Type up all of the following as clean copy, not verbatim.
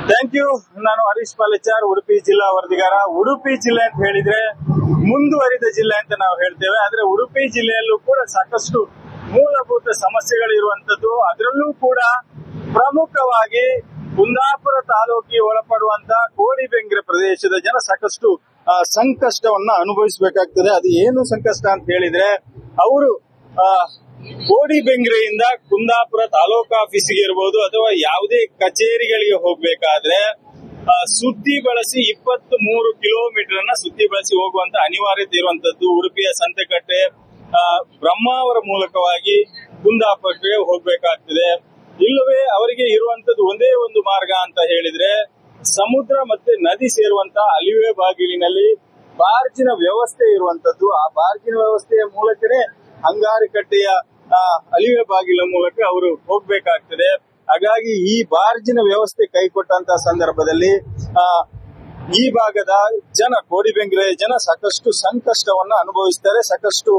Thank you. ನಾನು ಹರೀಶ್ ಪಾಲೆಚಾರ್, ಉಡುಪಿ ಜಿಲ್ಲಾ ವರದಿಗಾರ. ಉಡುಪಿ ಜಿಲ್ಲೆ ಅಂತ ಹೇಳಿದ್ರೆ ಮುಂದುವರಿದ ಜಿಲ್ಲೆ ಅಂತ ನಾವು ಹೇಳ್ತೇವೆ. ಆದ್ರೆ ಉಡುಪಿ ಜಿಲ್ಲೆಯಲ್ಲೂ ಕೂಡ ಸಾಕಷ್ಟು ಮೂಲಭೂತ ಸಮಸ್ಯೆಗಳು ಇರುವಂತದ್ದು. ಅದರಲ್ಲೂ ಕೂಡ ಪ್ರಮುಖವಾಗಿ ಕುಂದಾಪುರ ತಾಲೂಕಿಗೆ ಒಳಪಡುವಂತ ಕೋಡಿಬೆಂಗ್ರೆ ಪ್ರದೇಶದ ಜನ ಸಾಕಷ್ಟು ಸಂಕಷ್ಟವನ್ನ ಅನುಭವಿಸಬೇಕಾಗ್ತದೆ. ಅದು ಏನು ಸಂಕಷ್ಟ ಅಂತ ಹೇಳಿದ್ರೆ, ಅವರು ಕೋಡಿಬೆಂಗ್ರೆಯಿಂದ ಕುಂದಾಪುರ ತಾಲೂಕು ಆಫೀಸಿಗೆ ಇರಬಹುದು ಅಥವಾ ಯಾವುದೇ ಕಚೇರಿಗಳಿಗೆ ಹೋಗ್ಬೇಕಾದ್ರೆ ಸುತ್ತಿ ಬಳಸಿ 23 ಕಿಲೋಮೀಟರ್ ಅನ್ನ ಸುತ್ತಿ ಬಳಸಿ ಹೋಗುವಂತ ಅನಿವಾರ್ಯತೆ ಇರುವಂತದ್ದು. ಉಡುಪಿಯ ಸಂತೆಕಟ್ಟೆ ಬ್ರಹ್ಮಾವರ ಮೂಲಕವಾಗಿ ಕುಂದಾಪುರಕ್ಕೆ ಹೋಗ್ಬೇಕಾಗ್ತದೆ. ಇಲ್ಲವೇ ಅವರಿಗೆ ಇರುವಂತದ್ದು ಒಂದೇ ಒಂದು ಮಾರ್ಗ ಅಂತ ಹೇಳಿದ್ರೆ, ಸಮುದ್ರ ಮತ್ತೆ ನದಿ ಸೇರುವಂತ ಅಲಿವೆ ಬಾಗಿಲಿನಲ್ಲಿ ಬಾರ್ಜಿನ ವ್ಯವಸ್ಥೆ ಇರುವಂತದ್ದು. ಆ ಬಾರ್ಜಿನ ವ್ಯವಸ್ಥೆಯ ಮೂಲಕನೇ ಅಂಗಾರಕಟ್ಟೆಯ ಅಲಿವೆ ಬಾಗಿಲ ಮೂಲಕ ಅವರು ಹೋಗ್ಬೇಕಾಗ್ತದೆ. ಹಾಗಾಗಿ ಈ ಬಾರ್ಜಿನ ವ್ಯವಸ್ಥೆ ಕೈಕೊಟ್ಟಂತ ಸಂದರ್ಭದಲ್ಲಿ ಈ ಭಾಗದ ಜನ, ಕೋಡಿಬೆಂಗ್ರೆ ಜನ ಸಾಕಷ್ಟು ಸಂಕಷ್ಟವನ್ನ ಅನುಭವಿಸ್ತಾರೆ. ಸಾಕಷ್ಟು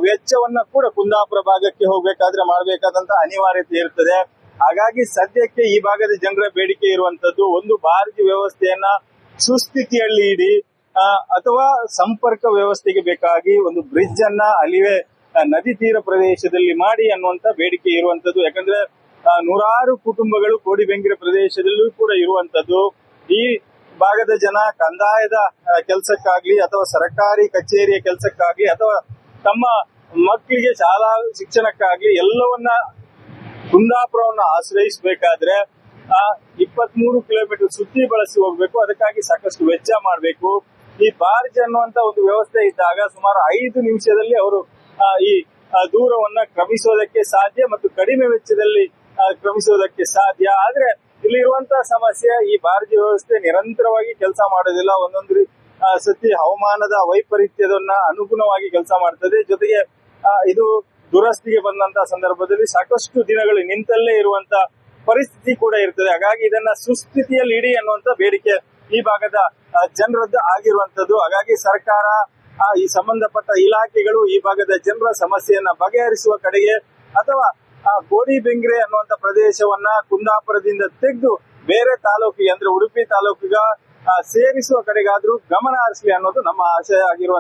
ವೆಚ್ಚವನ್ನ ಕೂಡ ಕುಂದಾಪುರ ಭಾಗಕ್ಕೆ ಹೋಗ್ಬೇಕಾದ್ರೆ ಮಾಡಬೇಕಾದಂತ ಅನಿವಾರ್ಯತೆ ಇರ್ತದೆ. ಹಾಗಾಗಿ ಸದ್ಯಕ್ಕೆ ಈ ಭಾಗದ ಜನರ ಬೇಡಿಕೆ ಇರುವಂತದ್ದು ಒಂದು ಬಾರ್ಜಿ ವ್ಯವಸ್ಥೆಯನ್ನ ಸುಸ್ಥಿತಿಯಲ್ಲಿ ಇಡಿ, ಅಥವಾ ಸಂಪರ್ಕ ವ್ಯವಸ್ಥೆಗೆ ಬೇಕಾಗಿ ಒಂದು ಬ್ರಿಡ್ಜ್ ಅನ್ನ ಅಲಿವೆ ನದಿ ತೀರ ಪ್ರದೇಶದಲ್ಲಿ ಮಾಡಿ ಅನ್ನುವಂತ ಬೇಡಿಕೆ ಇರುವಂತದ್ದು. ಯಾಕಂದ್ರೆ ನೂರಾರು ಕುಟುಂಬಗಳು ಕೋಡಿಬೆಂಗ್ರೆ ಪ್ರದೇಶದಲ್ಲೂ ಕೂಡ ಇರುವಂತದ್ದು. ಈ ಭಾಗದ ಜನ ಕಂದಾಯದ ಕೆಲಸಕ್ಕಾಗ್ಲಿ ಅಥವಾ ಸರ್ಕಾರಿ ಕಚೇರಿಯ ಕೆಲಸಕ್ಕಾಗ್ಲಿ ಅಥವಾ ತಮ್ಮ ಮಕ್ಕಳಿಗೆ ಶಾಲಾ ಶಿಕ್ಷಣಕ್ಕಾಗ್ಲಿ ಎಲ್ಲವನ್ನ ಕುಂದಾಪುರವನ್ನು ಆಶ್ರಯಿಸಬೇಕಾದ್ರೆ 23 ಕಿಲೋಮೀಟರ್ ಸುತ್ತಿ ಬಳಸಿ ಹೋಗ್ಬೇಕು. ಅದಕ್ಕಾಗಿ ಸಾಕಷ್ಟು ವೆಚ್ಚ ಮಾಡಬೇಕು. ಈ ಬಾರ್ಜ್ ಅನ್ನುವಂತ ಒಂದು ವ್ಯವಸ್ಥೆ ಇದ್ದಾಗ ಸುಮಾರು 5 ನಿಮಿಷದಲ್ಲಿ ಅವರು ಈ ದೂರವನ್ನ ಕ್ರಮಿಸೋದಕ್ಕೆ ಸಾಧ್ಯ ಮತ್ತು ಕಡಿಮೆ ವೆಚ್ಚದಲ್ಲಿ ಕ್ರಮಿಸೋದಕ್ಕೆ ಸಾಧ್ಯ. ಆದ್ರೆ ಇಲ್ಲಿರುವಂತಹ ಸಮಸ್ಯೆ, ಈ ಬಾರ್ಜಿ ವ್ಯವಸ್ಥೆ ನಿರಂತರವಾಗಿ ಕೆಲಸ ಮಾಡೋದಿಲ್ಲ. ಒಂದೊಂದು ಸತಿ ಹವಾಮಾನದ ವೈಪರೀತ್ಯದನ್ನ ಅನುಗುಣವಾಗಿ ಕೆಲಸ ಮಾಡ್ತದೆ. ಜೊತೆಗೆ ಇದು ದುರಸ್ತಿಗೆ ಬಂದಂತಹ ಸಂದರ್ಭದಲ್ಲಿ ಸಾಕಷ್ಟು ದಿನಗಳು ನಿಂತಲ್ಲೇ ಇರುವಂತ ಪರಿಸ್ಥಿತಿ ಕೂಡ ಇರ್ತದೆ. ಹಾಗಾಗಿ ಇದನ್ನ ಸುಸ್ಥಿತಿಯಲ್ಲಿ ಇಡಿ ಅನ್ನುವಂತ ಬೇಡಿಕೆ ಈ ಭಾಗದ ಜನರದ್ದು ಆಗಿರುವಂತದ್ದು. ಹಾಗಾಗಿ ಸರ್ಕಾರ, ಈ ಸಂಬಂಧಪಟ್ಟ ಇಲಾಖೆಗಳು ಈ ಭಾಗದ ಜನರ ಸಮಸ್ಯೆಯನ್ನ ಬಗೆಹರಿಸುವ ಕಡೆಗೆ ಅಥವಾ ಕೋಡಿಬೆಂಗ್ರೆ ಅನ್ನುವಂತ ಪ್ರದೇಶವನ್ನ ಕುಂದಾಪುರದಿಂದ ತೆಗೆದು ಬೇರೆ ತಾಲೂಕಿಗೆ ಅಂದ್ರೆ ಉಡುಪಿ ತಾಲೂಕಿಗೆ ಸೇರಿಸುವ ಕಡೆಗಾದ್ರೂ ಗಮನ ಹರಿಸಲಿ ಅನ್ನೋದು ನಮ್ಮ ಆಶಯ ಆಗಿರುವಂತದ್ದು.